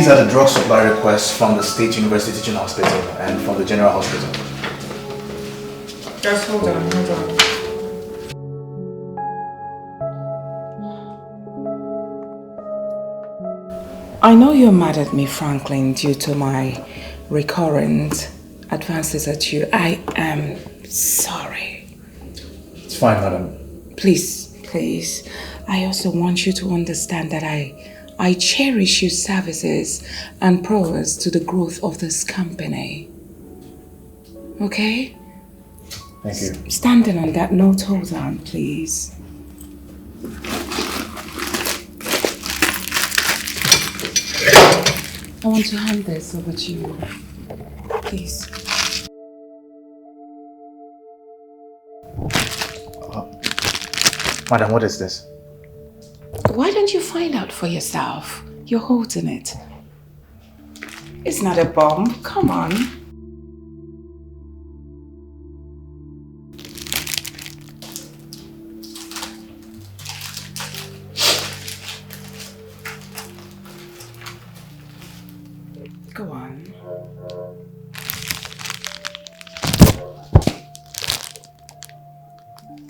These are the drug supply requests from the State University Teaching Hospital and from the General Hospital. Just hold on. I know you're mad at me, Franklin, due to my recurrent advances at you. I am sorry. It's fine, madam. Please. I also want you to understand that I cherish your services and prowess to the growth of this company. Okay? Thank you. Standing on that note, hold on, please. I want to hand this over to you. Please. Madam, what is this? Why don't you find out for yourself? You're holding it. It's not a bomb. Come on. Go on.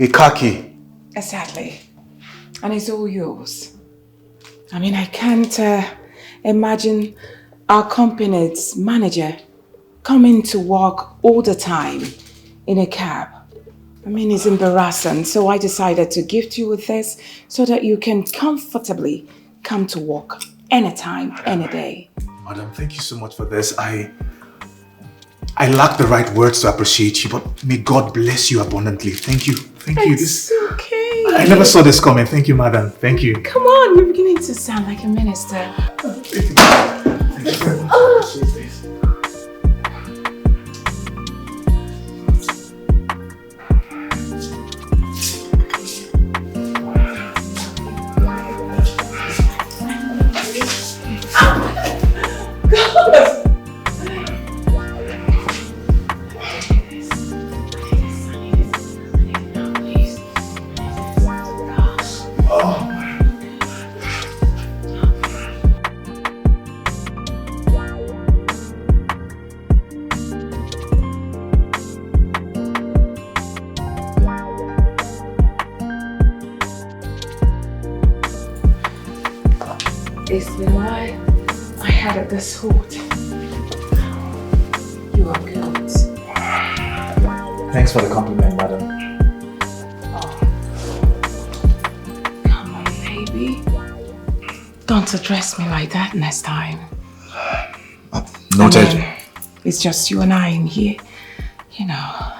A car key. Exactly. And it's all yours. I mean, I can't imagine our company's manager coming to work all the time in a cab. I mean, it's embarrassing. So I decided to gift you with this so that you can comfortably come to work anytime, any day. Madam, thank you so much for this. I lack the right words to appreciate you, but may God bless you abundantly. Thank you. Thank you. It's okay. I never saw this coming. Thank you, madam. Thank you. Come on, you're beginning to sound like a minister. Thank you. Thank you very much. I appreciate this. It's been a while. I had it this hot. You are good. Thanks for the compliment, madam. Oh. Come on, baby. Don't address me like that next time. Noted. I mean, it's just you and I in here. You know.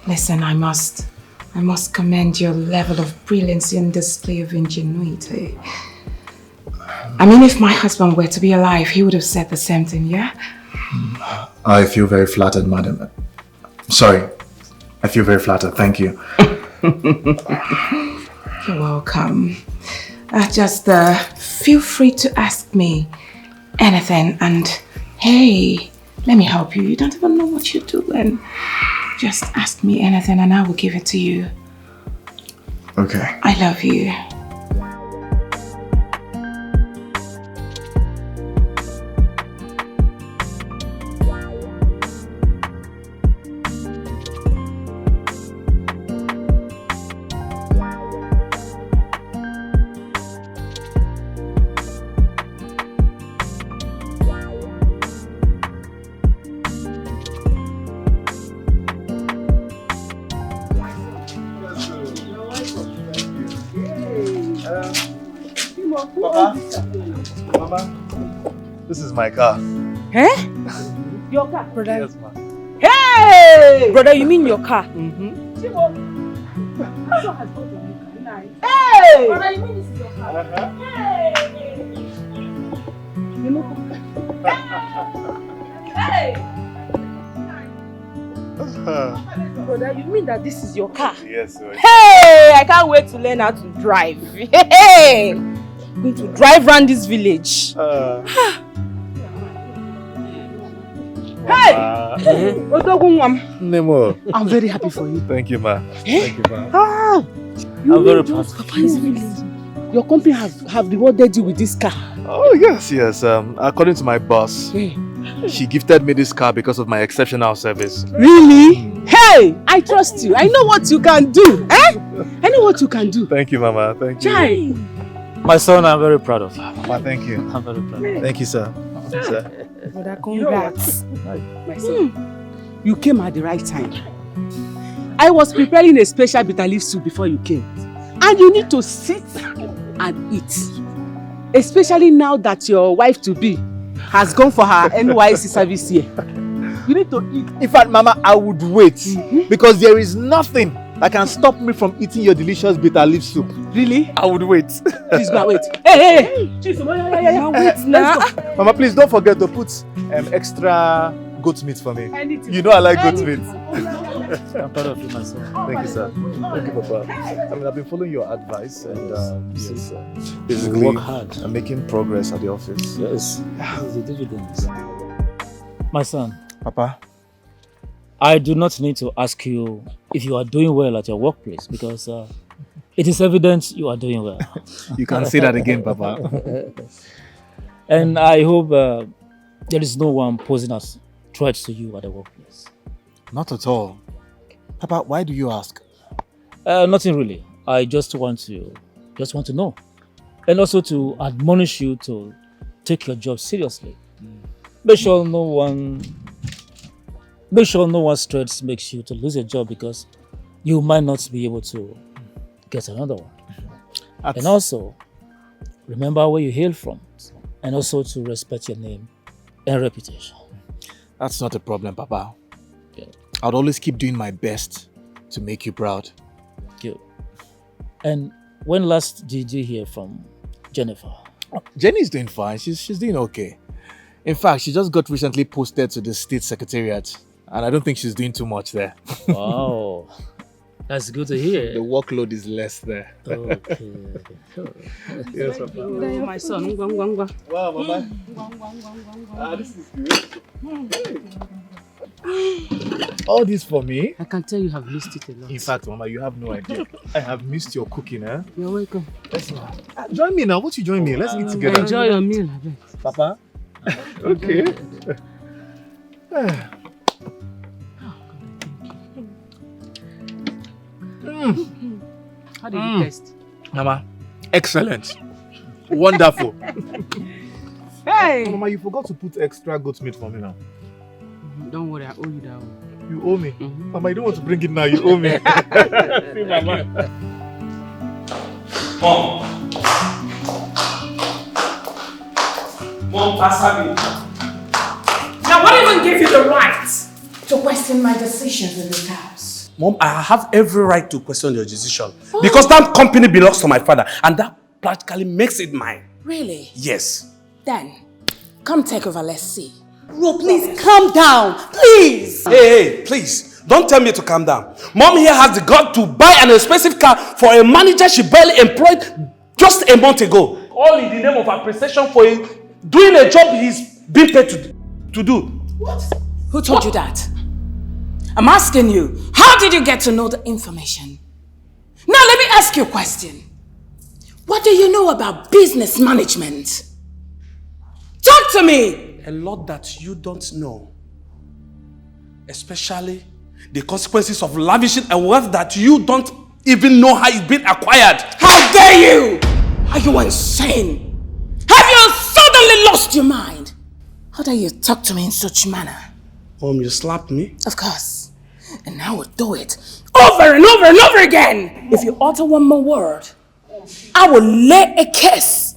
Listen, I must commend your level of brilliancy and display of ingenuity. I mean, if my husband were to be alive, he would have said the same thing, yeah? I feel very flattered, madam. Sorry. I feel very flattered. Thank you. You're welcome. Just feel free to ask me anything. And hey, let me help you. You don't even know what you're doing. Just ask me anything and I will give it to you. Okay. I love you. This is my car. Eh? Your car, brother? Yes, ma'am. Hey! Brother, you mean your car? Mm-hmm. Hey! Brother, you mean this is your car? Hey! Brother, you mean that this is your car? Yes, sir. Hey! I can't wait to learn how to drive. Hey! I'm going to drive around this village. Hey! Nemo. I'm very happy for you. Thank you, ma. Eh? Thank you, ma. Ah! I'm very proud. Papa is village. your company have rewarded you with this car. Oh, yes. According to my boss, she gifted me this car because of my exceptional service. Really? Hey, I trust you. I know what you can do. I know what you can do. Thank you, Mama. Thank you. Chai. My son, I'm very proud of you. Mama, thank you. I'm very proud. Thank you, sir. Brother, congrats. My son, you came at the right time. I was preparing a special bitter leaf soup before you came. And you need to sit and eat. Especially now that your wife-to-be has gone for her NYC service here. You need to eat. In fact, Mama, I would wait because there is nothing that can stop me from eating your delicious bitter leaf soup. Really? I would wait. Please go and wait. Hey! Wait now. Mama, please don't forget to put extra goat meat for me. You know I like goat meat. I'm proud of you, my son. Thank you, sir. Thank you, Papa. I mean, I've been following your advice and basically work hard. I'm making progress at the office. Yes, it's the dividends. My son. Papa? I do not need to ask you if you are doing well at your workplace because it is evident you are doing well. You can say that again, Papa. And I hope there is no one posing as threats to you at the workplace. Not at all. Papa, why do you ask? Nothing really. I just want to know. And also to admonish you to take your job seriously. Make sure no one's threats makes you to lose your job because you might not be able to get another one. And also, remember where you hail from and also to respect your name and reputation. That's not a problem, Papa. Yeah. I'll always keep doing my best to make you proud. Good. And when last did you hear from Jennifer? Jenny's doing fine. She's doing okay. In fact, she just got recently posted to the state secretariat, and I don't think she's doing too much there. Wow, that's good to hear. The workload is less there. Okay. Yes, Papa. My son. Wow, Mama. This is good. All this for me? I can tell you have missed it a lot. In fact, Mama, you have no idea. I have missed your cooking, eh? You're welcome. Join me now. Won't you join me? Let's eat together. Enjoy your meal. Papa? Okay. How did you taste? Mama, excellent. Wonderful. Hey! Mama, you forgot to put extra goat meat for me now. Don't worry, I owe you that one. You owe me. Mama, you don't want to bring it now. You owe me. See, Mama. Mom, answer me. Now, what even gave you the right to question my decisions in this house? Mom, I have every right to question your decision. Because that company belongs to my father. And that practically makes it mine. Really? Yes. Then, come take over, let's see. Bro, please calm down. Please. Hey, please. Don't tell me to calm down. Mom here has the gut to buy an expensive car for a manager she barely employed just a month ago. All in the name of appreciation for doing a job he's been paid to do. What? Who told you that? I'm asking you, how did you get to know the information? Now let me ask you a question. What do you know about business management? Talk to me! A lot that you don't know. Especially the consequences of lavishing a wealth that you don't even know how it's been acquired. How dare you! Are you insane? Have you suddenly lost your mind? How dare you talk to me in such manner? Mom, you slapped me? Of course. And I will do it over and over and over again. If you utter one more word, I will lay a curse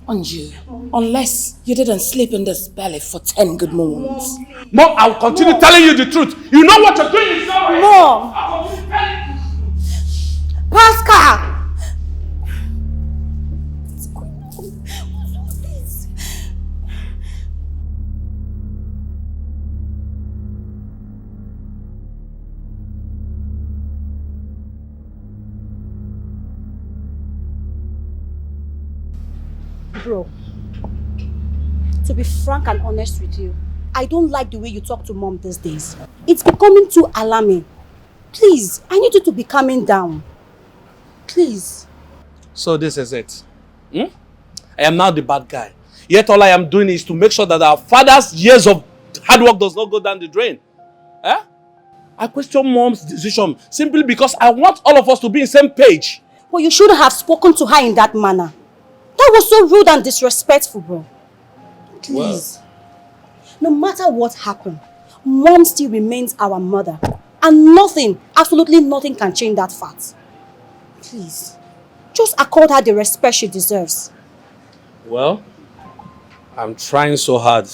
on you. Unless you didn't sleep in this belly for 10 good moons. Mom, I will continue telling you the truth. You know what you're doing is not right. Mom. Pascal. Bro, to be frank and honest with you, I don't like the way you talk to Mom these days. It's becoming too alarming. Please, I need you to be calming down. Please. So this is it. I am now the bad guy. Yet all I am doing is to make sure that our father's years of hard work does not go down the drain. Eh? I question mom's decision simply because I want all of us to be in the same page. Well, you shouldn't have spoken to her in that manner. That was so rude and disrespectful, bro. Please. No matter what happened, Mom still remains our mother. And nothing, absolutely nothing can change that fact. Please. Just accord her the respect she deserves. Well, I'm trying so hard.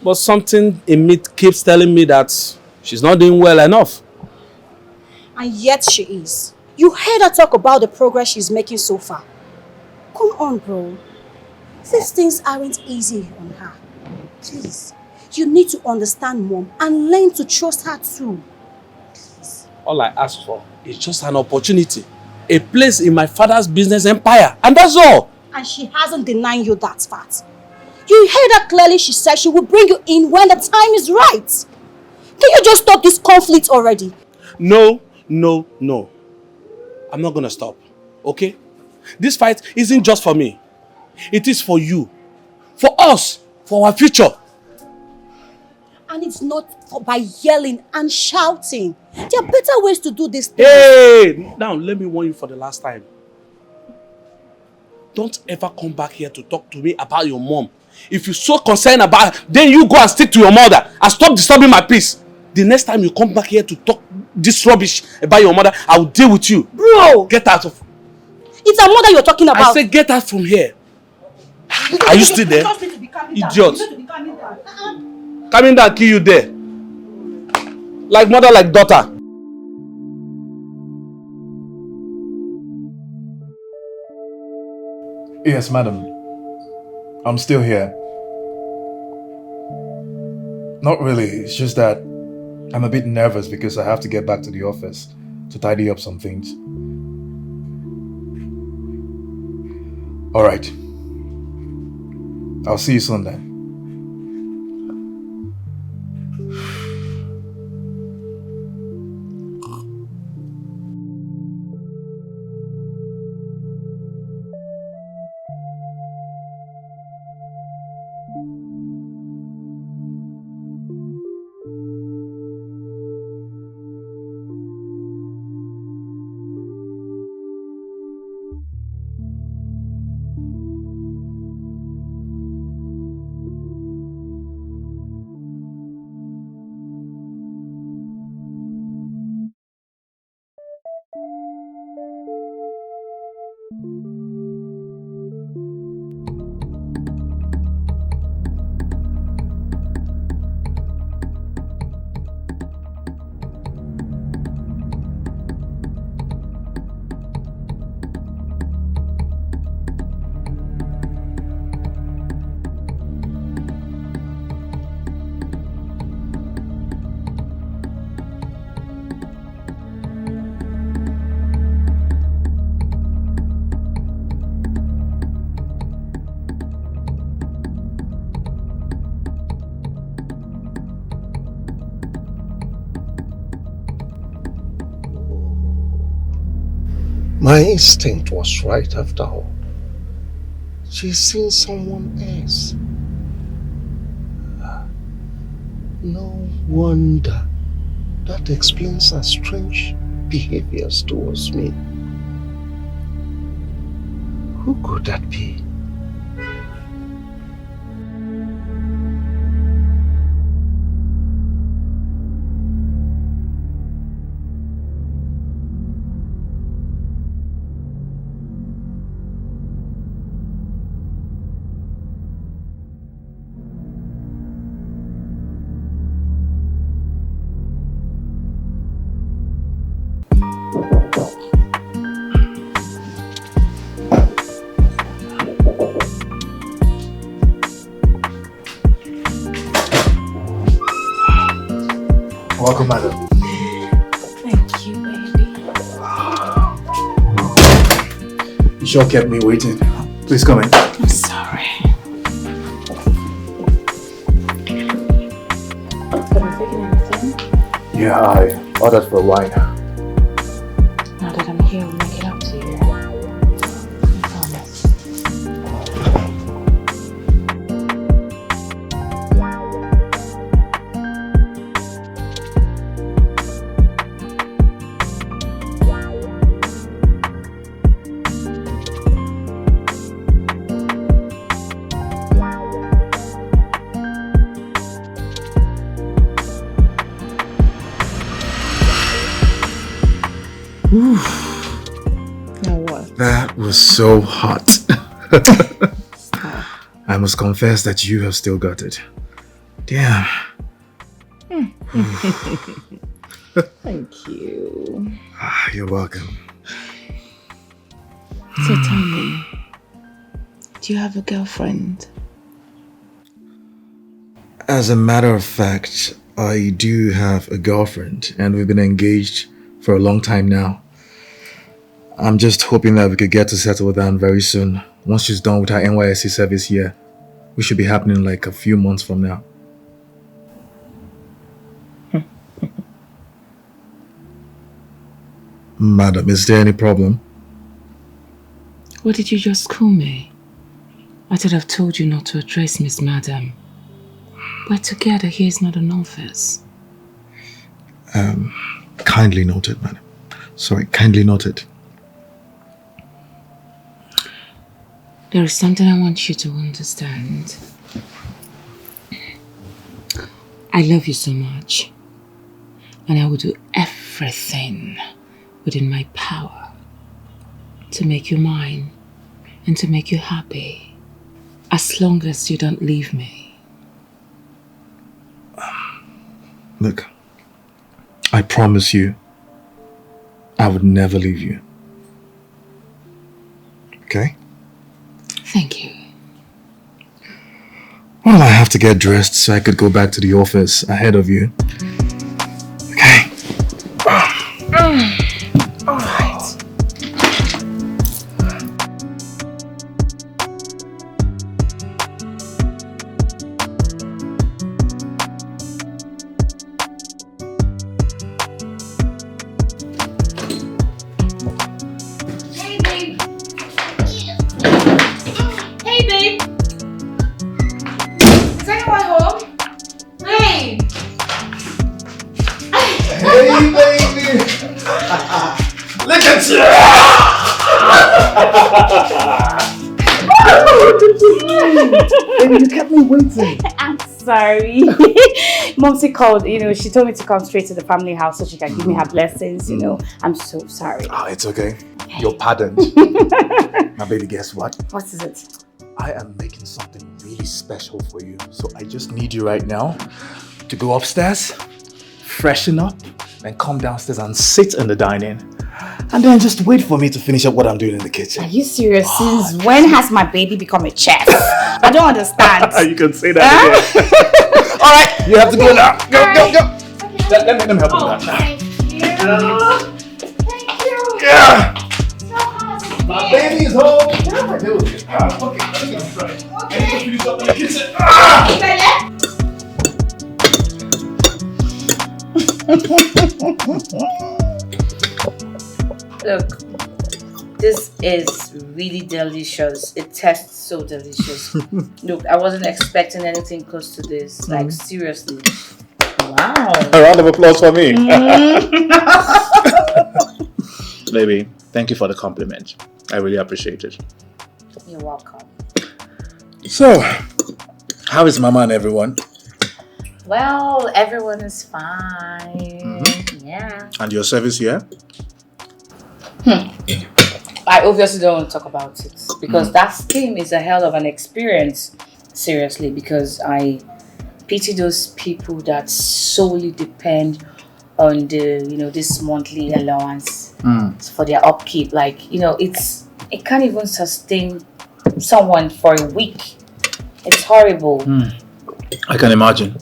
But something in me keeps telling me that she's not doing well enough. And yet she is. You heard her talk about the progress she's making so far. Come on, bro. These things aren't easy on her. Please. You need to understand Mom and learn to trust her too. Please. All I ask for is just an opportunity. A place in my father's business empire. And that's all. And she hasn't denied you that fact. You heard her clearly. She said she will bring you in when the time is right. Can you just stop this conflict already? No. I'm not gonna stop. Okay? This fight isn't just for me. It is for you. For us. For our future. And it's not by yelling and shouting. There are better ways to do this thing. Hey! Now, let me warn you for the last time. Don't ever come back here to talk to me about your mom. If you're so concerned about her, then you go and stick to your mother and stop disturbing my peace. The next time you come back here to talk this rubbish about your mother, I will deal with you. Bro! Get out of... It's our mother you're talking about. I said get out from here. Are you still there? Idiot. Coming down, kill you there. Like mother, like daughter. Yes, madam. I'm still here. Not really. It's just that I'm a bit nervous because I have to get back to the office to tidy up some things. All right. I'll see you soon then. My instinct was right after all. She's seen someone else. No wonder. That explains her strange behaviors towards me. Who could that be? Welcome, madam. Thank you, baby. You sure kept me waiting. Please come in. I'm sorry. Have you taken anything? Yeah, I ordered for wine. Now that I'm here, I'll make it up to you. I promise. Now what? That was so hot. I must confess that you have still got it. Damn. Thank you. You're welcome. So tell me, do you have a girlfriend? As a matter of fact, I do have a girlfriend and we've been engaged for a long time now. I'm just hoping that we could get to settle down very soon. Once she's done with her NYSC service here, we should be happening like a few months from now. Madam, is there any problem? What did you just call me? I thought I've told you not to address Miss Madam. We're together, here is not an office. Kindly noted, madam. Sorry, kindly noted. There is something I want you to understand. I love you so much. And I will do everything within my power to make you mine and to make you happy. As long as you don't leave me. Look, I promise you, I would never leave you. Okay? Thank you. Well, I have to get dressed so I could go back to the office ahead of you. Okay? All right. Hey, babe. Hey, babe. Is anyone home? Hey. Hey, baby! Look at you! Baby, you kept me waiting. I'm sorry. Momsy called, she told me to come straight to the family house so she can give me her blessings, I'm so sorry. Oh, it's okay. You're pardoned. Now, baby, guess what? What is it? I am making something really special for you. So I just need you right now to go upstairs, freshen up, and come downstairs and sit in the dining. And then just wait for me to finish up what I'm doing in the kitchen. Are you serious? Since when has my baby become a chef? I don't understand. You can say that again. All right, you have to go now. Go. Let me help you with that now. Thank you. Yeah. So My baby is home. Okay, let me get started. I need to finish up in the kitchen. Look, this is really delicious. It tastes so delicious. Look, I wasn't expecting anything close to this. Like, seriously. Wow. A round of applause for me. Baby, thank you for the compliment. I really appreciate it. You're welcome. So, how is Mama and everyone? Well, everyone is fine. Yeah. And your service here? I obviously don't want to talk about it because that scheme is a hell of an experience. Seriously, because I pity those people that solely depend on the this monthly allowance for their upkeep. Like, it can't even sustain someone for a week. It's horrible. I can imagine.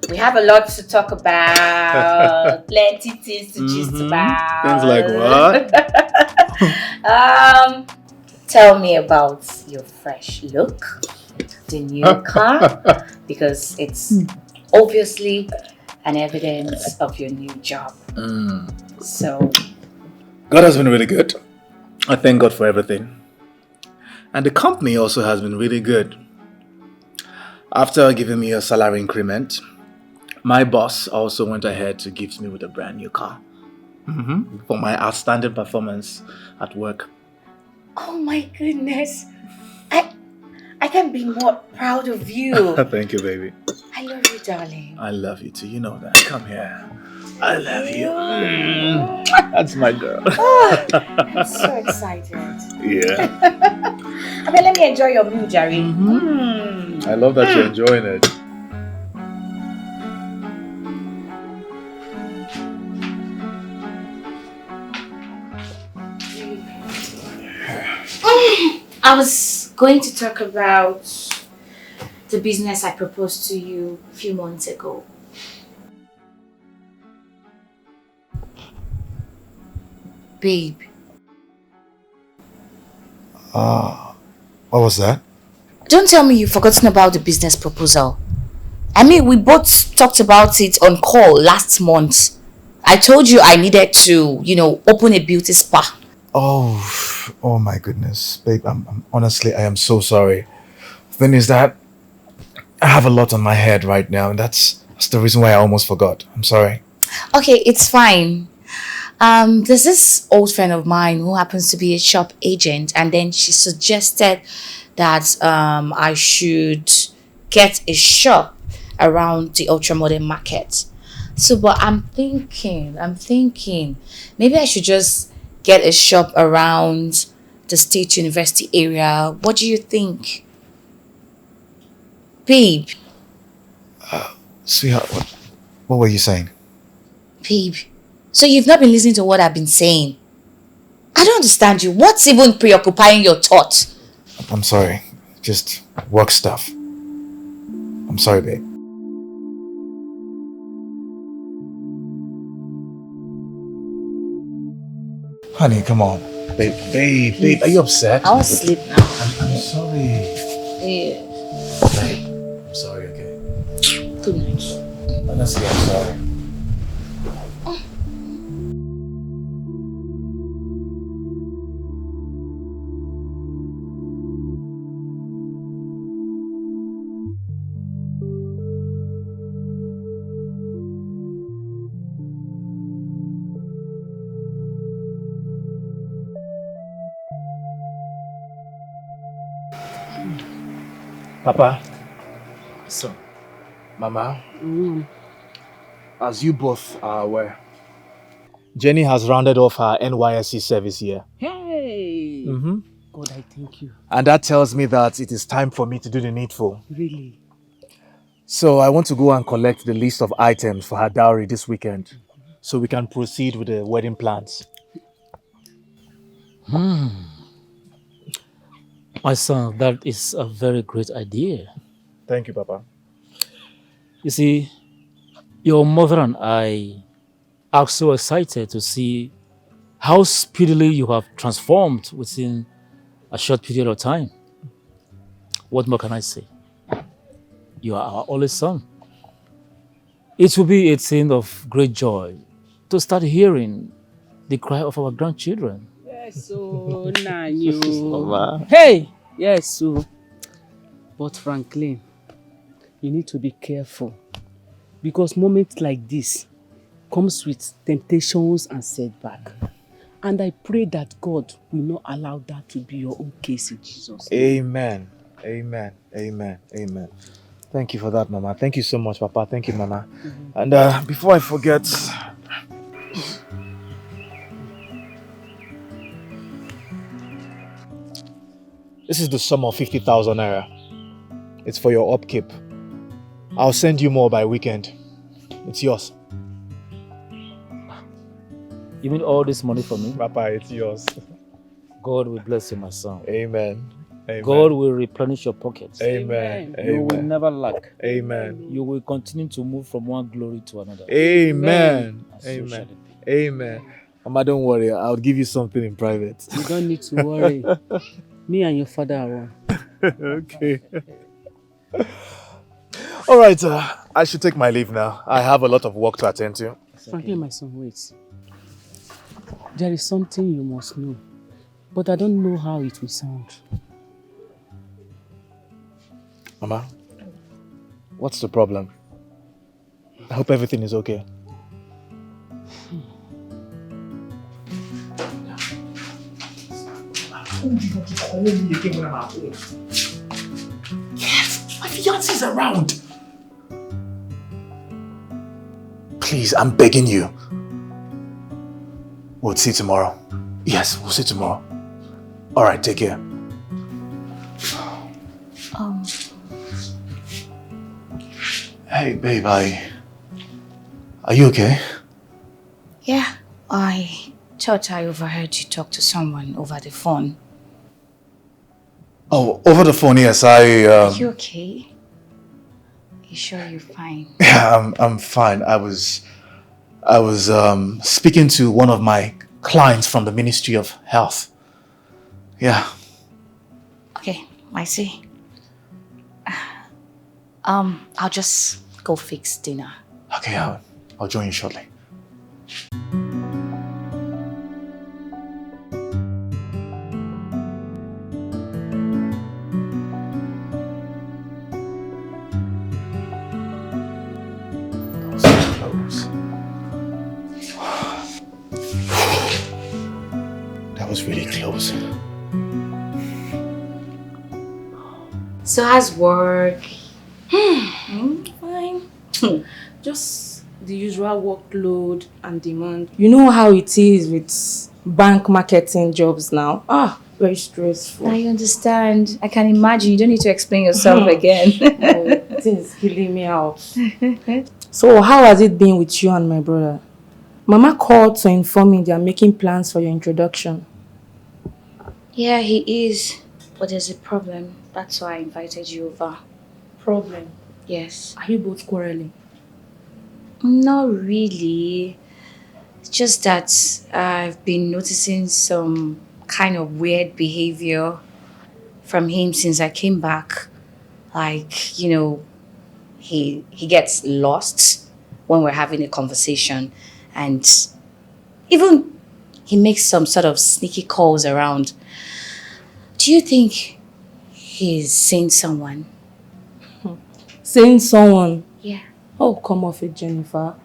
We have a lot to talk about, plenty things to gist about. Things like what? Tell me about your fresh look, the new car, because it's obviously an evidence of your new job. So, God has been really good. I thank God for everything. And the company also has been really good. After giving me a salary increment, my boss also went ahead to gift me with a brand new car for my outstanding performance at work. oh my goodness, I can't be more proud of you. Thank you, baby. I I love you, darling. I love you too. You know that. Come here. I love you. That's my girl. I'm so excited. Yeah. I mean, let me enjoy your meal, Jerry. I love that you're enjoying it. I was going to talk about the business I proposed to you a few months ago. Babe. What was that? Don't tell me you've forgotten about the business proposal. I mean, we both talked about it on call last month. I told you I needed to, open a beauty spa. Oh my goodness, babe. I'm honestly, I am so sorry. Thing is that I have a lot on my head right now, and that's the reason why I almost forgot. I'm sorry. Okay, it's fine. There's this old friend of mine who happens to be a shop agent, and then she suggested that I should get a shop around the ultramodern market. So, but I'm thinking, maybe I should just get a shop around the State University area. What do you think? Babe. Sweetheart, what were you saying? Babe, so you've not been listening to what I've been saying? I don't understand you. What's even preoccupying your thoughts? I'm sorry. Just work stuff. I'm sorry, babe. Honey, come on. Babe, are you upset? I'll sleep now. I'm sorry. Yeah. Babe, I'm sorry, okay? Good night. Honestly, I'm sorry. Papa. Son. Mama. As you both are aware, Jenny has rounded off her NYSC service year. Hey! God, I thank you. And that tells me that it is time for me to do the needful. Really? So I want to go and collect the list of items for her dowry this weekend, so we can proceed with the wedding plans. My son, that is a very great idea. Thank you, Papa. You see, your mother and I are so excited to see how speedily you have transformed within a short period of time. What more can I say? You are our only son. It will be a thing of great joy to start hearing the cry of our grandchildren. Yes, so Nanyo. Mama. Hey! Yes, so. But Franklin, you need to be careful. Because moments like this comes with temptations and setback. And I pray that God will not allow that to be your own case in Jesus' name. Amen. Amen. Amen. Amen. Thank you for that, Mama. Thank you so much, Papa. Thank you, Mama. And before I forget, this is the sum of 50,000 naira. It's for your upkeep. I'll send you more by weekend. It's yours. You mean all this money for me? Papa, it's yours. God will bless you, my son. Amen. Amen. God will replenish your pockets. Amen. You will never lack. Amen. You will continue to move from one glory to another. Amen. And so Amen. shall it be. Amen. Mama, don't worry. I'll give you something in private. You don't need to worry. Me and your father are one. Okay. All right. I should take my leave now. I have a lot of work to attend to. Franklin, my son, wait. There is something you must know, but I don't know how it will sound. Mama, what's the problem? I hope everything is okay. I told you not to call me again when I'm at home. Yes, my fiance is around. Please, I'm begging you. We'll see tomorrow. Yes, we'll see tomorrow. Alright, take care. Hey, babe, are you okay? Yeah, I thought I overheard you talk to someone over the phone. Oh, over the phone, yes, Are you okay? You sure you're fine? Yeah, I'm fine. I was speaking to one of my clients from the Ministry of Health. Yeah. Okay, I see. I'll just go fix dinner. Okay, I'll join you shortly. That was really close. So how's work? Fine. Just the usual workload and demand. You know how it is with bank marketing jobs now. Very stressful. I understand. I can imagine. You don't need to explain yourself again. It is killing me out. So how has it been with you and my brother? Mama called to inform me they are making plans for your introduction. Yeah, he is. But there's a problem. That's why I invited you over. Problem? Yes. Are you both quarreling? Not really. It's just that I've been noticing some kind of weird behavior from him since I came back. Like, you know, he gets lost when we're having a conversation, and even he makes some sort of sneaky calls around. Do you think he's seen someone? Saying someone? Yeah. Oh, come off it, Jennifer.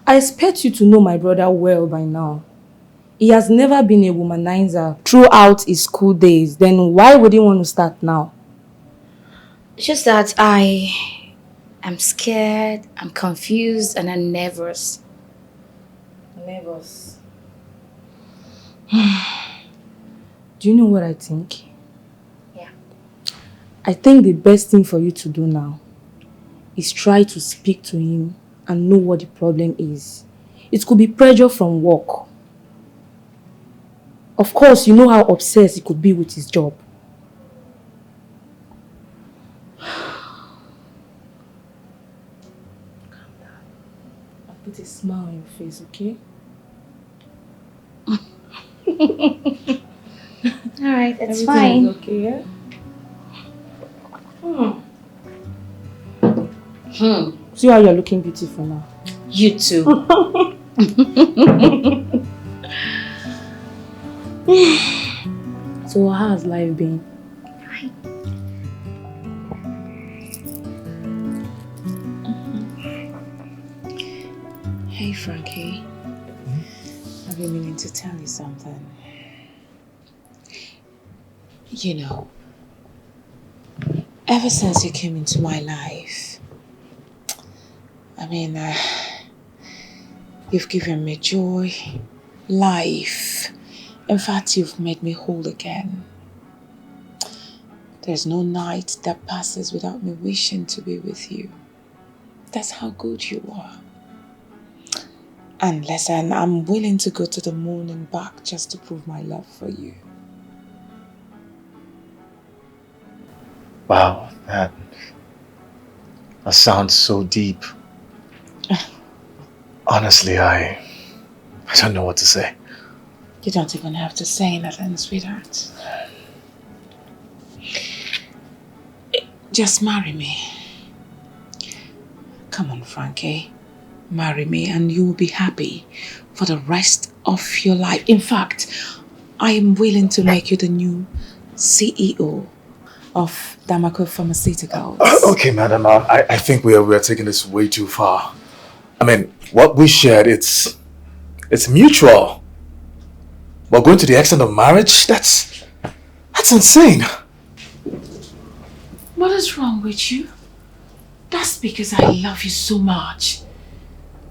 I expect you to know my brother well by now. He has never been a womanizer throughout his school days. Then why would he want to start now? It's just that I'm scared, I'm confused, and I'm nervous. Nervous? Do you know what I think? Yeah. I think the best thing for you to do now is try to speak to him and know what the problem is. It could be pressure from work. Of course, you know how obsessed he could be with his job. Calm down. I'll put a smile on your face, okay? Alright, it's Everything fine. is okay, yeah? See how you're looking beautiful now. You too. So how has life been? Hey Frankie, I've been meaning to tell you something. You know, ever since you came into my life, I mean, you've given me joy, life. In fact, you've made me whole again. There's no night that passes without me wishing to be with you. That's how good you are. And listen, I'm willing to go to the moon and back just to prove my love for you. Wow, that sounds so deep. Honestly, I don't know what to say. You don't even have to say nothing, sweetheart. Just marry me. Come on, Frankie. Marry me and you will be happy for the rest of your life. In fact, I am willing to make you the new CEO of Damaco Pharmaceuticals. Okay, madam, I think we are taking this way too far. I mean, what we shared, it's mutual. But going to the extent of marriage, that's insane. What is wrong with you? That's because I love you so much.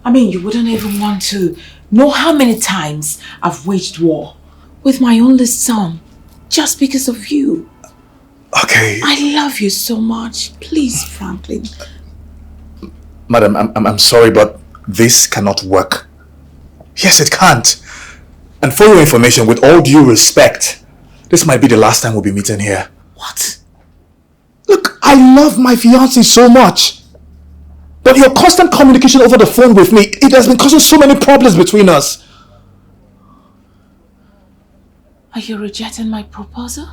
I mean, you wouldn't even want to know how many times I've waged war with my only son just because of you. Okay. I love you so much. Please, Franklin. Madam, I'm sorry, but this cannot work. Yes, it can't. And for your information, with all due respect, this might be the last time we'll be meeting here. What? Look, I love my fiancée so much. But your constant communication over the phone with me, it has been causing so many problems between us. Are you rejecting my proposal?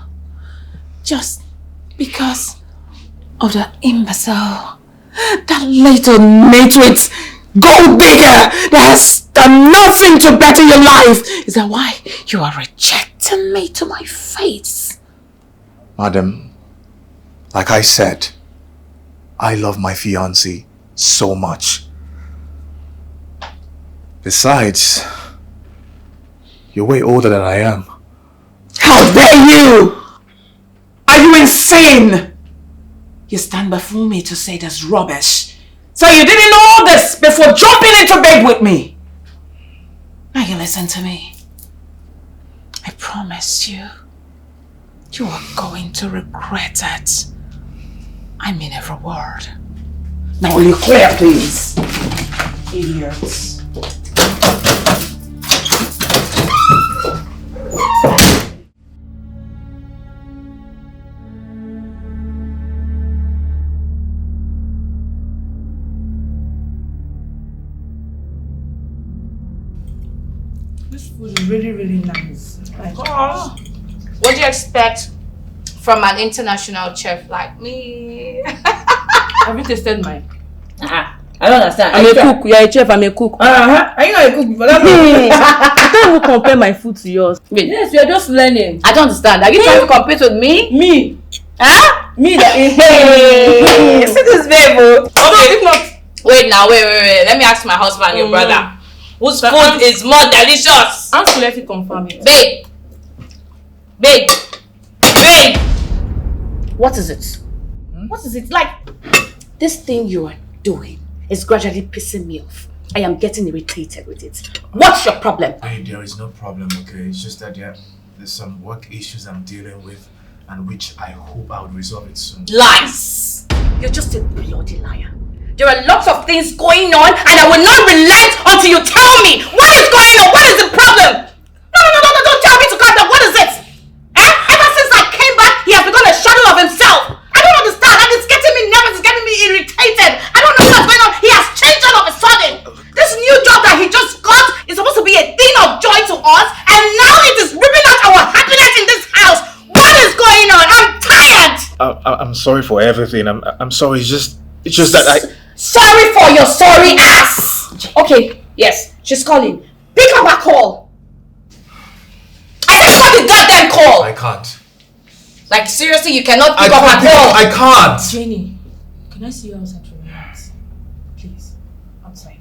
Just because of the imbecile, that little nitwit gold digger that has done nothing to better your life? Is that why you are rejecting me to my face? Madam, like I said, I love my fiancée so much. Besides, you're way older than I am. How dare you! Are you insane? You stand before me to say this rubbish. So you didn't know all this before jumping into bed with me. Now you listen to me. I promise you, you are going to regret it. I mean every word. Now will you clear, please? Idiots. This food is really, really nice. Like, What do you expect from an international chef like me? have you tasted mine? I don't understand. I'm a cook. You're a chef. I'm a cook. Are you not a cook before that? I can't even compare my food to yours. Wait, yes, we are just learning. I don't understand. Are you trying to compete with me? Me. Huh? Me that Hey, see this babe. Okay, if not. wait now, wait. Let me ask my husband, your brother, whose food is more delicious. I'm to let you confirm it. Babe. What is it? What is it? Like, this thing you are doing is gradually pissing me off. I am getting irritated with it. What's your problem? There is no problem, okay? It's just that there's some work issues I'm dealing with, and which I hope I would resolve it soon. Lies! You're just a bloody liar. There are lots of things going on, and I will not relent until you tell me what is going on. What is the problem? No, don't tell me to calm down. What is it? Ever since I came back, he has become a shadow of himself. I don't understand, and it's getting me nervous. It's getting me irritated. I don't know what's going on. He has changed all of a sudden. This new job that he just got is supposed to be a thing of joy to us, and now it is ripping out our happiness in this house. What is going on? I'm tired. I'm sorry for everything. I'm sorry. It's just that I. Sorry for your sorry ass. Okay, yes, she's calling. Pick up her call. I said pick up the goddamn call. I can't. Like seriously, you cannot pick up her call. I can't. Jenny, can I see you outside for a minute? Please, outside.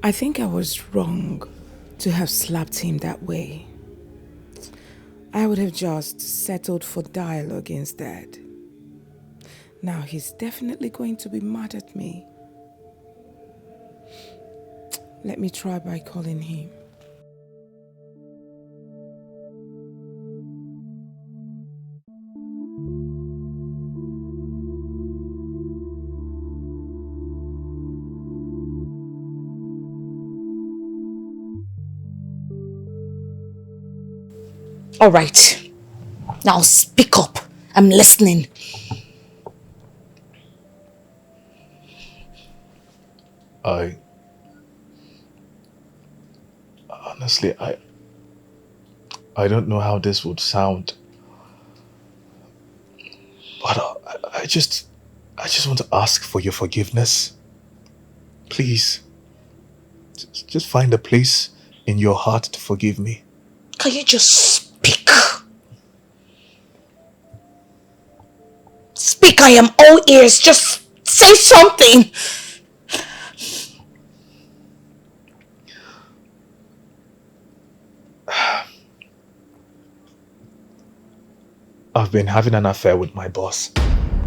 I think I was wrong to have slapped him that way. I would have just settled for dialogue instead. Now he's definitely going to be mad at me. Let me try by calling him. All right. Now speak up. I'm listening. Honestly, I don't know how this would sound, I just want to ask for your forgiveness. Please. Just find a place in your heart to forgive me. Can you just speak? Speak, I am all ears. Just say something. I've been having an affair with my boss.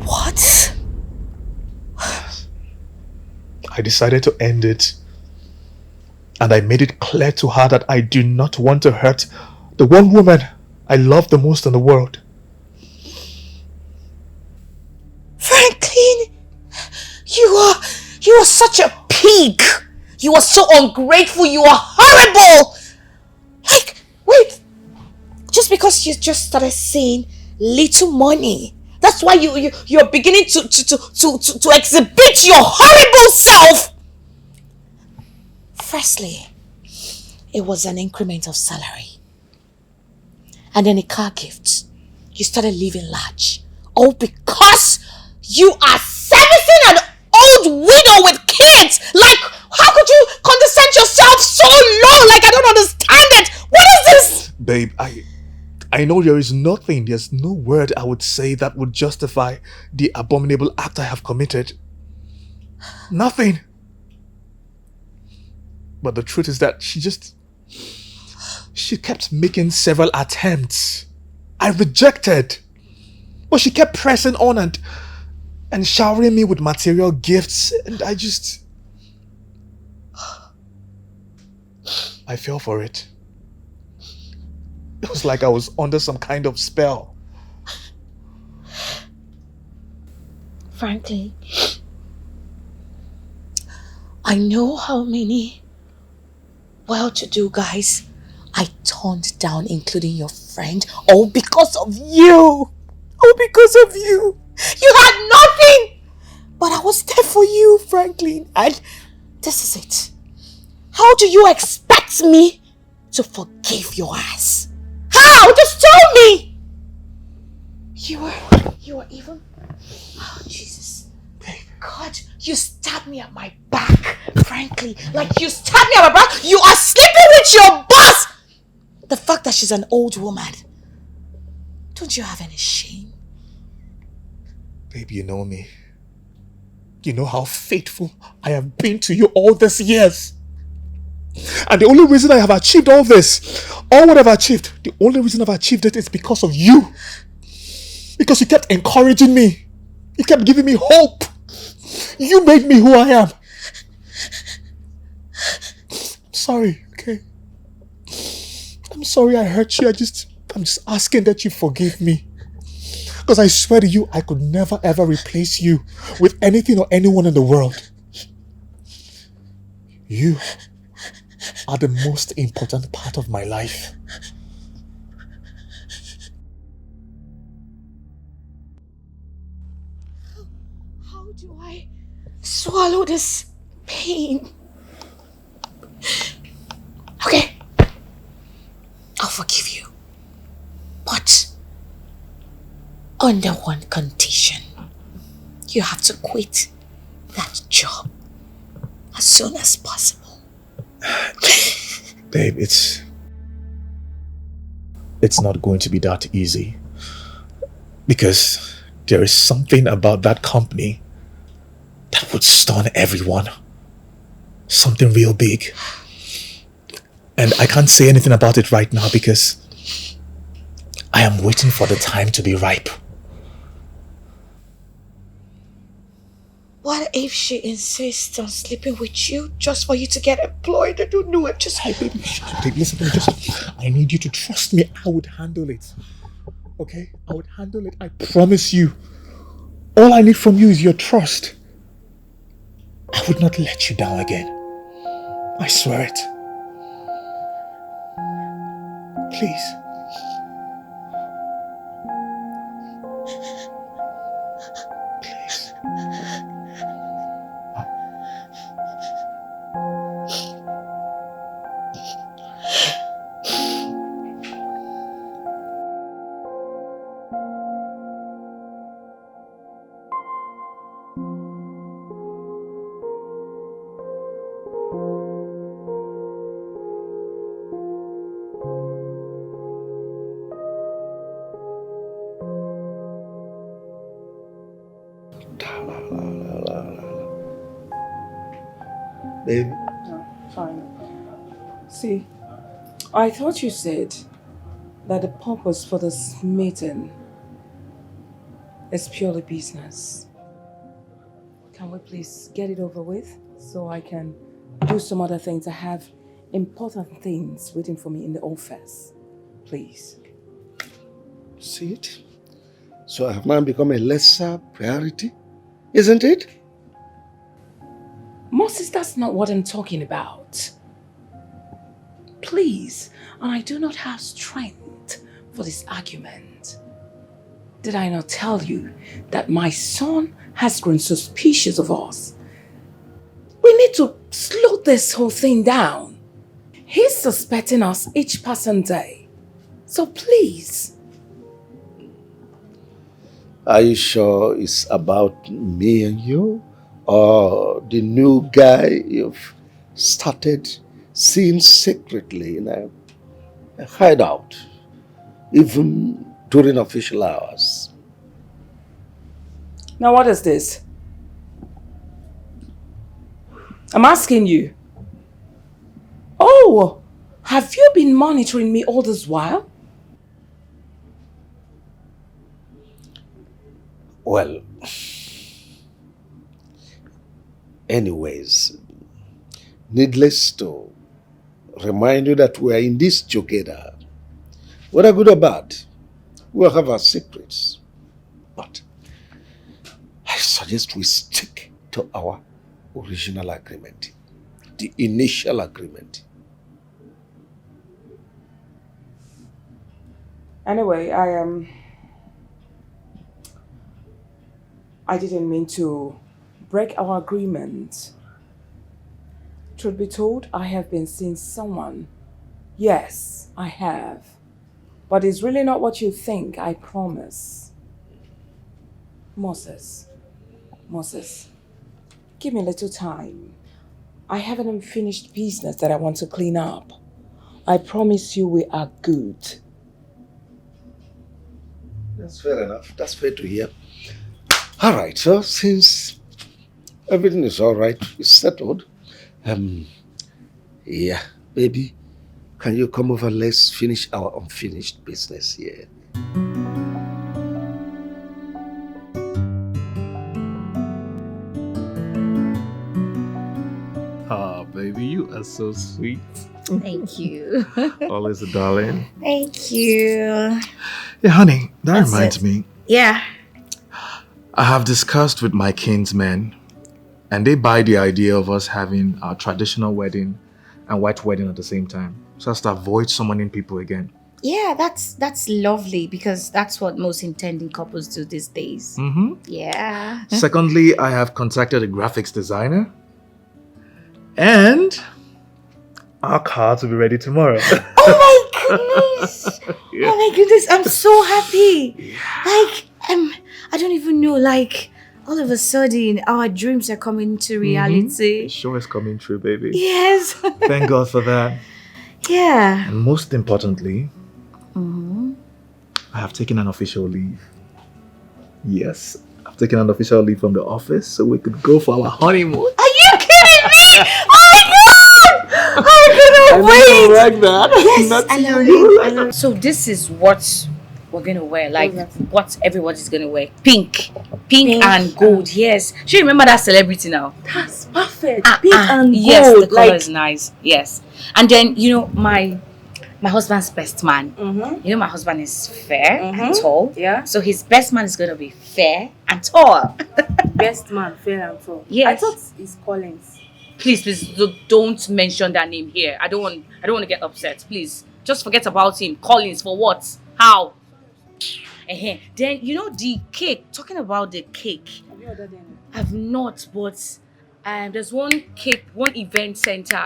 What? I decided to end it. And I made it clear to her that I do not want to hurt the one woman I love the most in the world. Franklin, you are such a pig. You are so ungrateful. You are horrible. Like, wait. Just because you just started seeing little money, that's why you're beginning to exhibit your horrible self. Firstly, it was an increment of salary. And then a car gift. You started living large. All because you are servicing an old widow with kids. Like, how could you condescend yourself so low? Like, I don't understand it. What is this? Babe, I know there's no word I would say that would justify the abominable act I have committed. Nothing. But the truth is that she kept making several attempts. I rejected. But she kept pressing on and showering me with material gifts, and I fell for it. It was like I was under some kind of spell. Frankly, I know how many well-to-do guys I turned down, including your friend, all because of you. All because of you. You had nothing, but I was there for you, Franklin. And this is it. How do you expect me to forgive your ass? How? Just tell me. You were even... Oh, Jesus. God, you stabbed me at my back, frankly. Like, you stabbed me at my back. You are sleeping with your boss. The fact that she's an old woman. Don't you have any shame? Babe, you know me. You know how faithful I have been to you all these years. And the only reason I have achieved all this, all what I've achieved, the only reason I've achieved it is because of you. Because you kept encouraging me. You kept giving me hope. You made me who I am. I'm sorry, okay? I'm sorry I hurt you. I'm just asking that you forgive me. Because I swear to you, I could never ever replace you with anything or anyone in the world. You are the most important part of my life. How do I swallow this pain? Okay, I'll forgive you. But under one condition. You have to quit that job as soon as possible. Babe, it's not going to be that easy. Because there is something about that company that would stun everyone. Something real big. And I can't say anything about it right now because I am waiting for the time to be ripe. What if she insists on sleeping with you just for you to get employed? I don't know. I'm just... Hey, baby, listen, I need you to trust me. I would handle it. Okay? I would handle it. I promise you. All I need from you is your trust. I would not let you down again. I swear it. Please. baby. No, fine. See, I thought you said that the purpose for this meeting is purely business. Can we please get it over with so I can do some other things? I have important things waiting for me in the office. Please. See it? So I have now become a lesser priority, isn't it? Moses, that's not what I'm talking about. Please, and I do not have strength for this argument. Did I not tell you that my son has grown suspicious of us? We need to slow this whole thing down. He's suspecting us each passing day. So please. Are you sure it's about me and you? Or the new guy you've started seeing secretly in a hideout, even during official hours? Now what is this? I'm asking you. Oh, have you been monitoring me all this while? Well, anyways, needless to remind you that we are in this together. Whether good or bad, we'll have our secrets. But I suggest we stick to our original agreement, the initial agreement. Anyway, I didn't mean to break our agreement. Truth be told, I have been seeing someone. Yes, I have. But it's really not what you think, I promise. Moses, give me a little time. I have an unfinished business that I want to clean up. I promise you we are good. That's fair enough. That's fair to hear. All right, so since everything is all right, it's settled. Yeah, baby, can you come over? Let's finish our unfinished business here. Ah, baby, you are so sweet. Thank you. Always a darling. Thank you. Yeah, honey, that reminds me. Yeah. I have discussed with my kinsmen, and they buy the idea of us having our traditional wedding and white wedding at the same time, so as to avoid summoning people again. Yeah, that's lovely because that's what most intending couples do these days. Mm-hmm. Yeah. Secondly, I have contacted a graphics designer, and our cards will be ready tomorrow. Oh my goodness! Yeah. Oh my goodness! I'm so happy. Like I don't even know. Like all of a sudden, our dreams are coming to reality. It sure is coming true, baby. Yes. Thank God for that. Yeah. And most importantly, I have taken an official leave. Yes, I've taken an official leave from the office so we could go for our honeymoon. Are you kidding me? Oh my god! I couldn't wait. Like that. Yes, Not I love you. it. I love it. So this is what we're gonna wear, like what everybody's gonna wear. Pink and gold. Yes. Do you remember that celebrity now? That's perfect. Pink and gold. Yes, the color is nice. Yes. And then my husband's best man. You know my husband is fair and tall. Yeah. So his best man is gonna be fair and tall. Best man, fair and tall. Yes. I thought it's Collins. Please don't mention that name here. I don't want to get upset. Please, just forget about him. Collins for what? How? Then the cake. Talking about the cake. Have you ordered any? I've not, but there's one event center.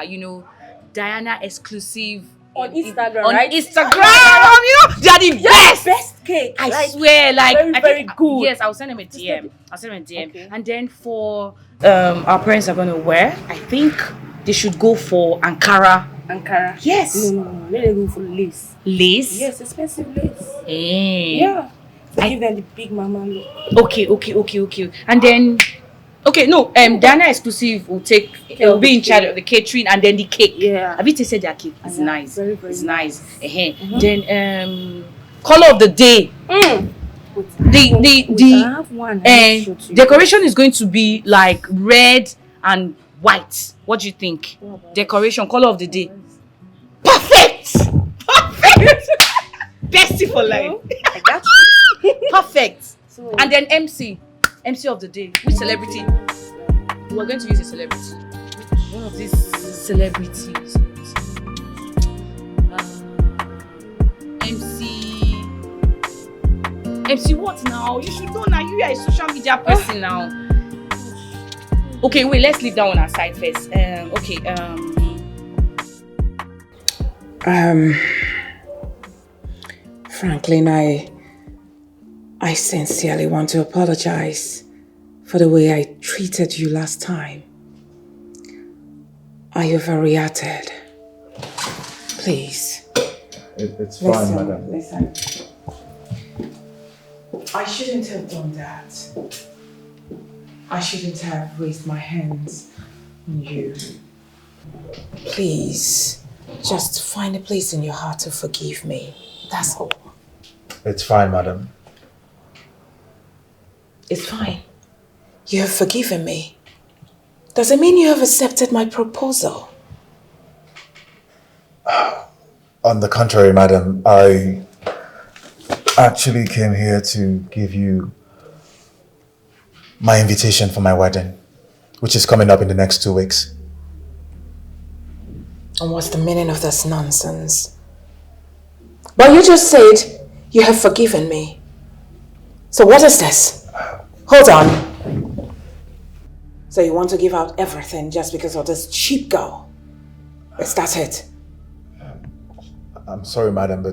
Diana exclusive On Instagram, on right? Instagram. They are the best. Best cake. I swear, very, I very think, good. Yes, I'll send him a DM. Okay. And then for our parents are gonna wear, I think they should go for Ankara. Yes. No. Let them go for lace. Lace? Yes, expensive lace. Eh. Yeah. To give them the big mama look. Okay. And then Okay, no, Dana Exclusive will be in charge of the catering and then the cake. Yeah. Have you tasted their cake? It's nice. Very, very it's nice. Then color of the day. Decoration is going to be like red and white. What do you think? Decoration, color of the day. Perfect! Perfect! Bestie for life. I got you. Perfect. And then MC of the day. Which celebrity? We're going to use a celebrity. One of these celebrities. MC what now? You should know now. You are a social media person now. Okay, wait. Let's leave that one aside first. Franklin, I sincerely want to apologize for the way I treated you last time. I overreacted. Please. It's fine, madam. Listen. I shouldn't have done that. I shouldn't have raised my hands on you. Please, just find a place in your heart to forgive me. That's all. It's fine, madam. It's fine. You have forgiven me. Does it mean you have accepted my proposal? On the contrary, madam, I actually came here to give you my invitation for my wedding, which is coming up in the next 2 weeks. And what's the meaning of this nonsense? But you just said you have forgiven me. So what is this? Hold on. So you want to give out everything just because of this cheap girl? Is that it? I'm sorry, madam,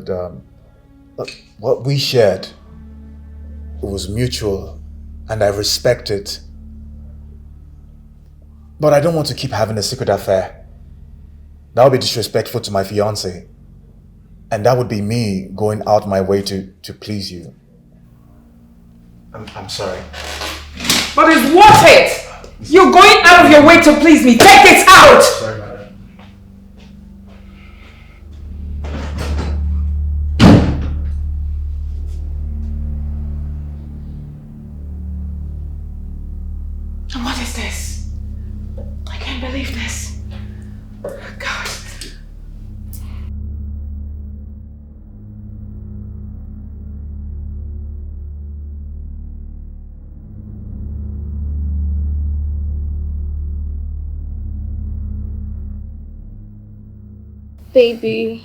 but what we shared, it was mutual, and I respect it. But I don't want to keep having a secret affair. That would be disrespectful to my fiancé. And that would be me going out my way to please you. I'm sorry. But it's worth it! You're going out of your way to please me. Take it out! Sorry, madam. What is this? I can't believe this. God. Baby,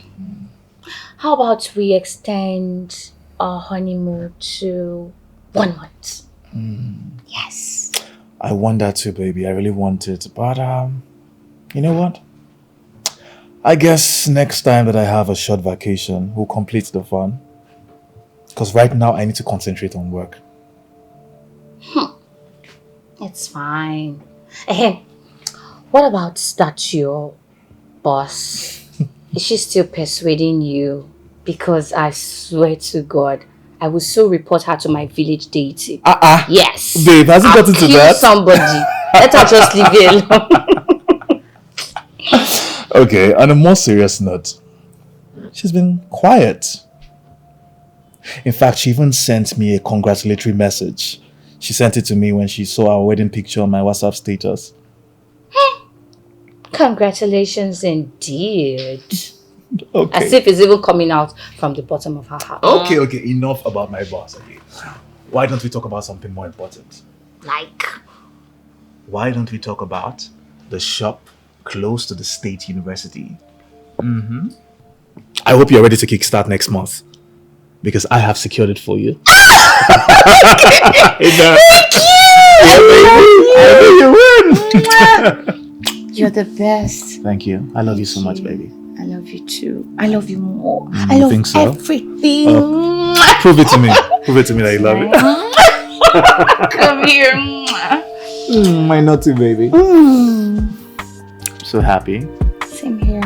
how about we extend our honeymoon to 1 month? Yes. I want that too, baby. I really want it. But, you know what? I guess next time that I have a short vacation, we'll complete the fun. Because right now, I need to concentrate on work. It's fine. What about that your boss? Is she still persuading you? Because I swear to God, I will so report her to my village deity. Yes. Babe, has it gotten to that? Somebody. Let her just leave it alone. Okay, on a more serious note, she's been quiet. In fact, she even sent me a congratulatory message. She sent it to me when she saw our wedding picture on my WhatsApp status. Congratulations indeed. Okay. As if it's even coming out from the bottom of her heart. Okay, enough about my boss. Okay. Why don't we talk about something more important? Like? Why don't we talk about the shop close to the state university? I hope you're ready to kickstart next month, because I have secured it for you. Thank you! You're the best. Thank you. I love you so much, baby. I love you too. I love you more. I You love think so? everything. Prove it to me. Prove it to me that you love it. Come here. My naughty baby. So happy. Same here.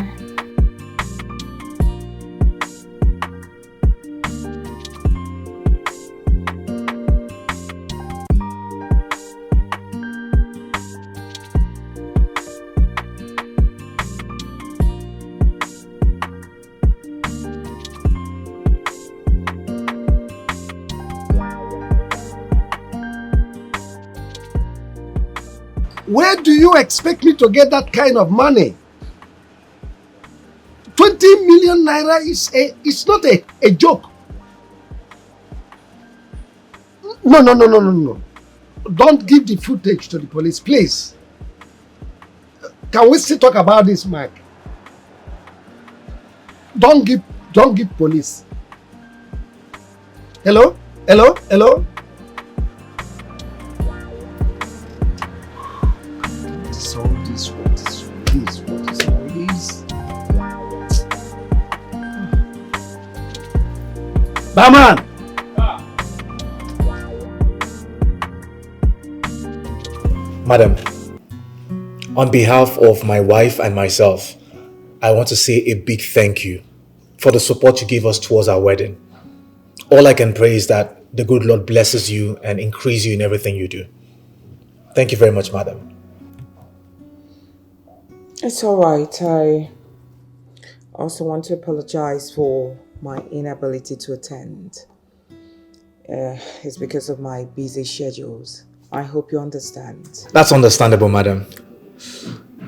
Where do you expect me to get that kind of money? 20 million naira is not a joke. No. Don't give the footage to the police, please. Can we still talk about this, Mike? Don't give police. Hello? What is all this? Barman! Madam, on behalf of my wife and myself, I want to say a big thank you for the support you gave us towards our wedding. All I can pray is that the good Lord blesses you and increase you in everything you do. Thank you very much, madam. It's alright. I also want to apologize for my inability to attend. It's because of my busy schedules. I hope you understand. That's understandable, madam.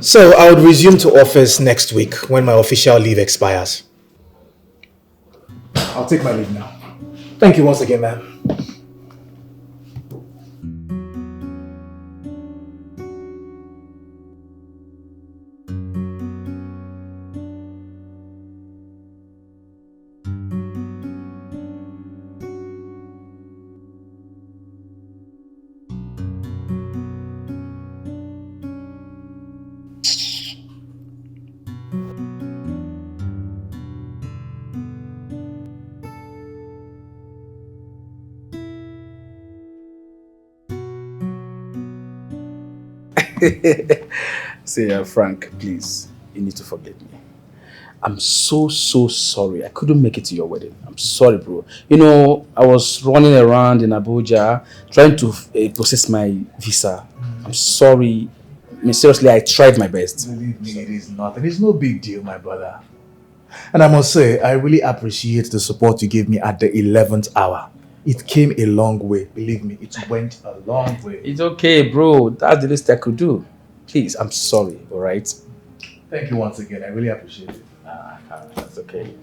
So I would resume to office next week when my official leave expires. I'll take my leave now. Thank you once again, ma'am. See, Frank, please, you need to forgive me. I'm so sorry. I couldn't make it to your wedding. I'm sorry, bro. You know, I was running around in Abuja trying to process my visa. I'm sorry. I mean, seriously, I tried my best. Believe me, it is nothing. It's no big deal, my brother. And I must say, I really appreciate the support you gave me at the 11th hour. It came a long way. Believe me, it went a long way. It's okay, bro. That's the least I could do. Please, I'm sorry, all right? Thank you once again. I really appreciate it. That's okay.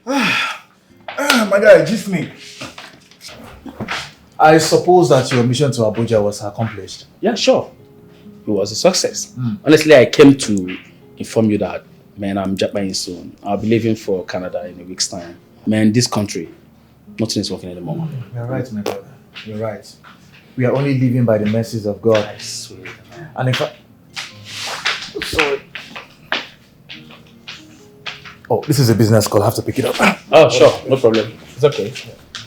My guy, just me. I suppose that your mission to Abuja was accomplished. Yeah, sure. It was a success. Honestly, I came to inform you that, man, I'm Japan soon. I'll be leaving for Canada in a week's time. Man, this country, nothing is working anymore. You're right, my brother. You're right. We are only living by the mercies of God. I swear. And if I... Sorry. Oh, this is a business call. I have to pick it up. Oh, sure. No problem. It's okay.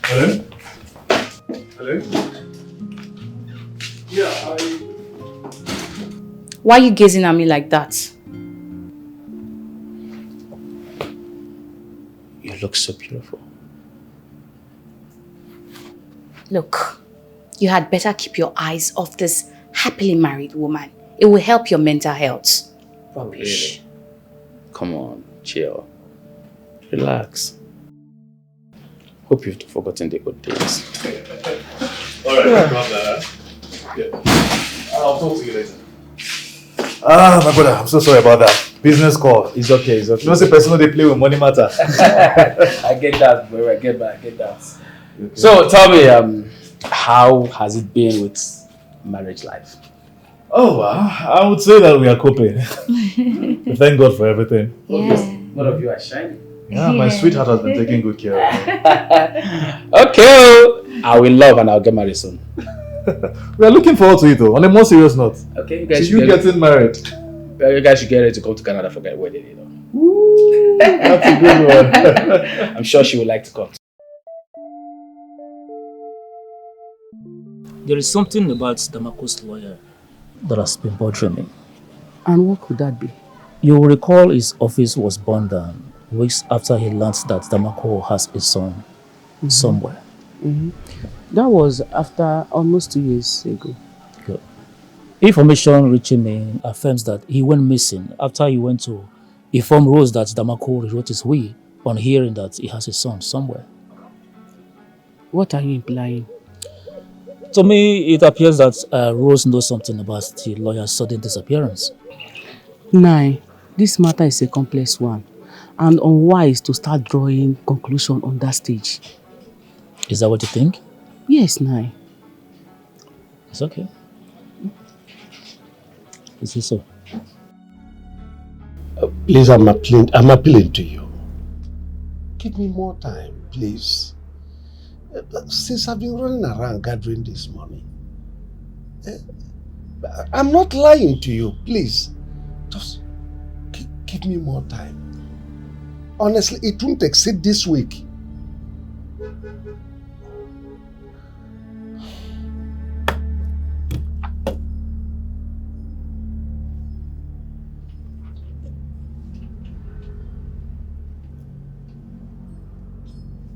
Hello? Hello? Yeah, Why are you gazing at me like that? You look so beautiful. Look, you had better keep your eyes off this happily married woman. It will help your mental health. Rubbish. Really? Come on, chill. Relax. Hope you've forgotten the good days. Alright, no problem. Yeah. I'll talk to you later. My brother, I'm so sorry about that. Business call. It's okay, it's okay. You know, say person they play with money matter. I get that, bro. I get that. Okay. So tell me, how has it been with marriage life? Oh, wow. I would say that we are coping. We thank God for everything. Yeah. One of you are shining. Yeah, my sweetheart has been taking good care of me. Okay, I will love and I'll get married soon. We are looking forward to it though, on a more serious note. Okay, you guys See you getting married. You guys should get ready to come to Canada for my wedding, you know. Ooh, that's a good one. I'm sure she would like to come. There is something about Damako's lawyer that has been bothering me. And what could that be? You will recall his office was burned down weeks after he learned that Damako has a son somewhere. That was after almost 2 years ago. Good. Information reaching me affirms that he went missing after he went to inform Rose that Damako rewrote his will on hearing that he has a son somewhere. What are you implying? To me, it appears that Rose knows something about the lawyer's sudden disappearance. Nine, this matter is a complex one and unwise to start drawing conclusion on that stage. Is that what you think? Yes, Nine. It's okay. Is it so? Please, I'm appealing to you. Give me more time, please. Since I've been running around gathering this money. I'm not lying to you, please. Just give me more time. Honestly, it won't exceed this week.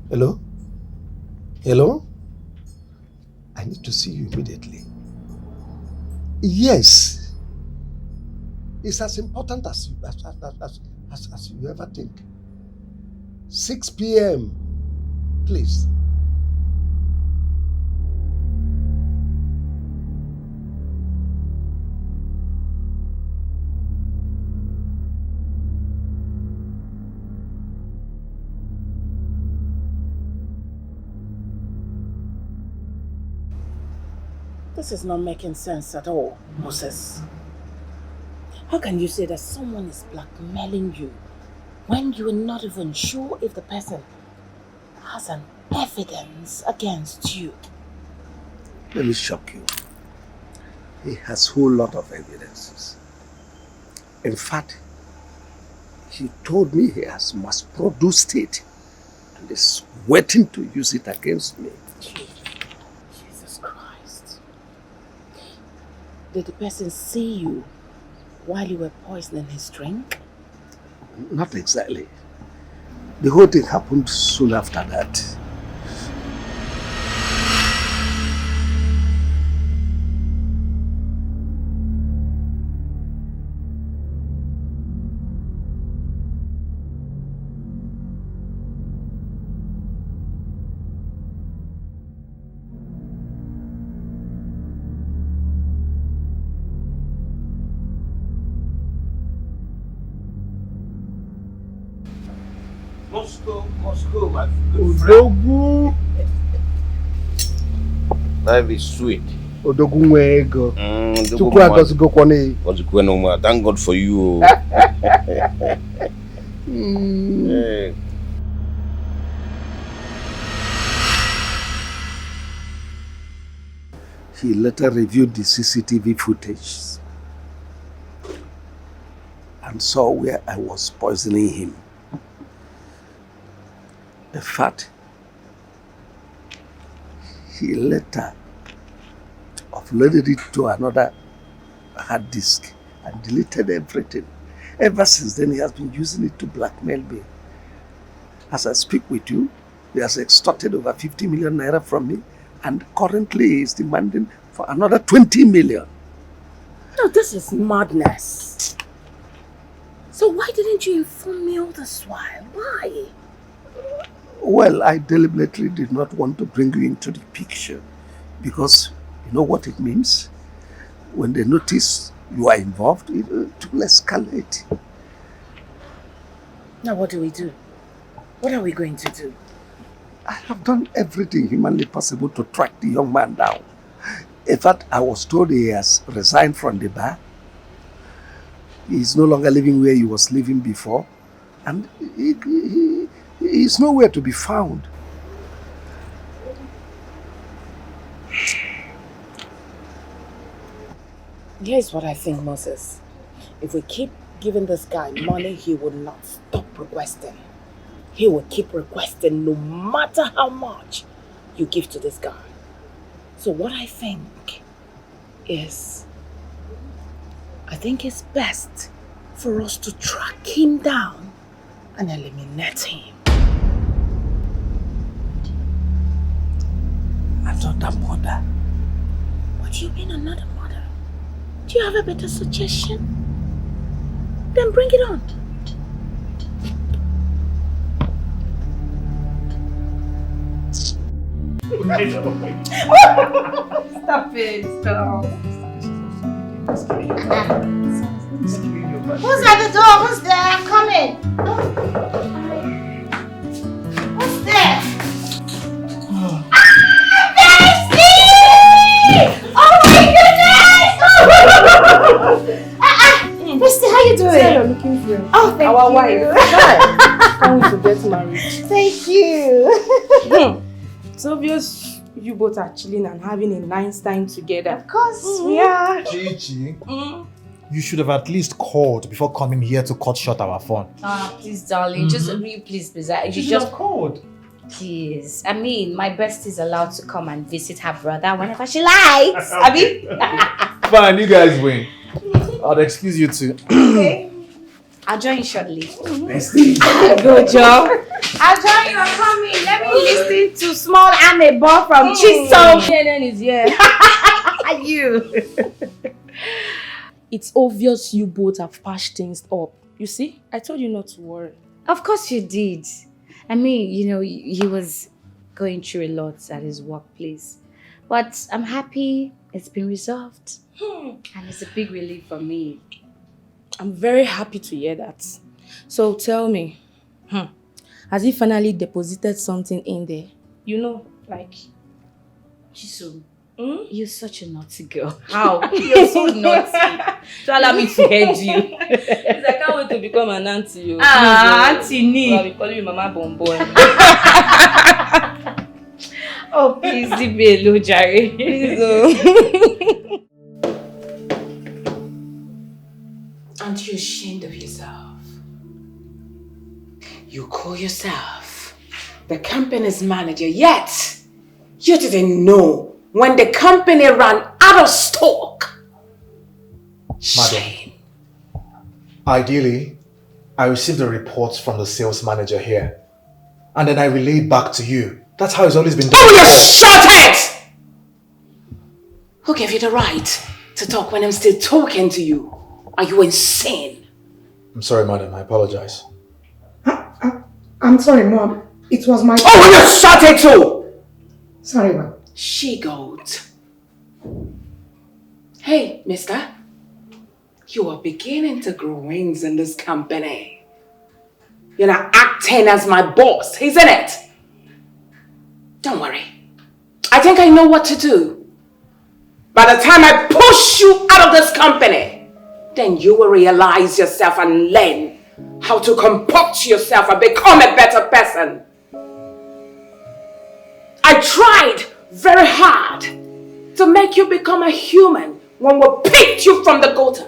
Hello? Hello? I need to see you immediately. Yes. It's as important as you ever think. 6 p.m. Please. This is not making sense at all, Moses. How can you say that someone is blackmailing you when you are not even sure if the person has an evidence against you? Let me shock you. He has a whole lot of evidences. In fact, he told me he has mass-produced it and is waiting to use it against me. Jesus Christ. Did the person see you while you were poisoning his drink? Not exactly. The whole thing happened soon after that. Moscow, my good Odogu. Life is sweet. Odogu nwego. Chukwu agozigokwane. Thank God for you. Hey. He later reviewed the CCTV footage and saw where I was poisoning him. In fact, he later uploaded it to another hard disk and deleted everything. Ever since then, he has been using it to blackmail me. As I speak with you, he has extorted over 50 million naira from me, and currently he is demanding for another 20 million. No, this is madness. So why didn't you inform me all this while? Why? Well, I deliberately did not want to bring you into the picture because you know what it means? When they notice you are involved, it will escalate. Now what do we do? What are we going to do? I have done everything humanly possible to track the young man down. In fact, I was told he has resigned from the bar. He is no longer living where he was living before. And he is nowhere to be found. Here's what I think, Moses. If we keep giving this guy money, he will not stop requesting. He will keep requesting no matter how much you give to this guy. So what I think is, I think it's best for us to track him down and eliminate him. Another mother? What do you mean another mother? Do you have a better suggestion? Then bring it on. Stop it, stop. Who's at the door? Who's there? I'm coming. Who's there? Oh my goodness! Misty, how you doing? Say you're looking for Oh, thank our you. wife. Can't wait to get married. Thank you. It's obvious you both are chilling and having a nice time together. Of course, we are. Chichi, you should have at least called before coming here to cut short our fun. Please, darling, just please. You You should just have called. please. I mean, my bestie is allowed to come and visit her brother whenever she likes. I mean, Fine, you guys win. I'll excuse you too. okay. I'll join you shortly. Good job. I'll join you. I'm coming. Let me listen to Small Amebo from Chisom. CNN is here. You. It's obvious you both have patched things up. You see? I told you not to worry. Of course you did. I mean, you know, he was going through a lot at his workplace. But I'm happy it's been resolved. And it's a big relief for me. I'm very happy to hear that. So tell me, has he finally deposited something in there? You know, like... Chisom, you're such a naughty girl. How? You're so naughty. So allow me to head you. I can't wait to become an auntie. Auntie Nee. I'll be calling you Mama Bonbon. Oh, please leave me alone, Jerry. Please, Aren't you ashamed of yourself? You call yourself the company's manager, yet you didn't know when the company ran out of stock. Madam, ideally, I received the reports from the sales manager here, and then I relayed back to you. That's how it's always been done. Oh, you shut it! Who gave you the right to talk when I'm still talking to you? Are you insane? I'm sorry, madam. I apologize. I'm sorry, Mom. It was my... Oh, will you shut it too? Sorry, Mom. She-goat. Hey, mister. You are beginning to grow wings in this company. You're not acting as my boss, isn't it? Don't worry. I think I know what to do. By the time I push you out of this company, then you will realize yourself and learn how to comport yourself and become a better person. I tried very hard to make you become a human when we picked you from the gutter.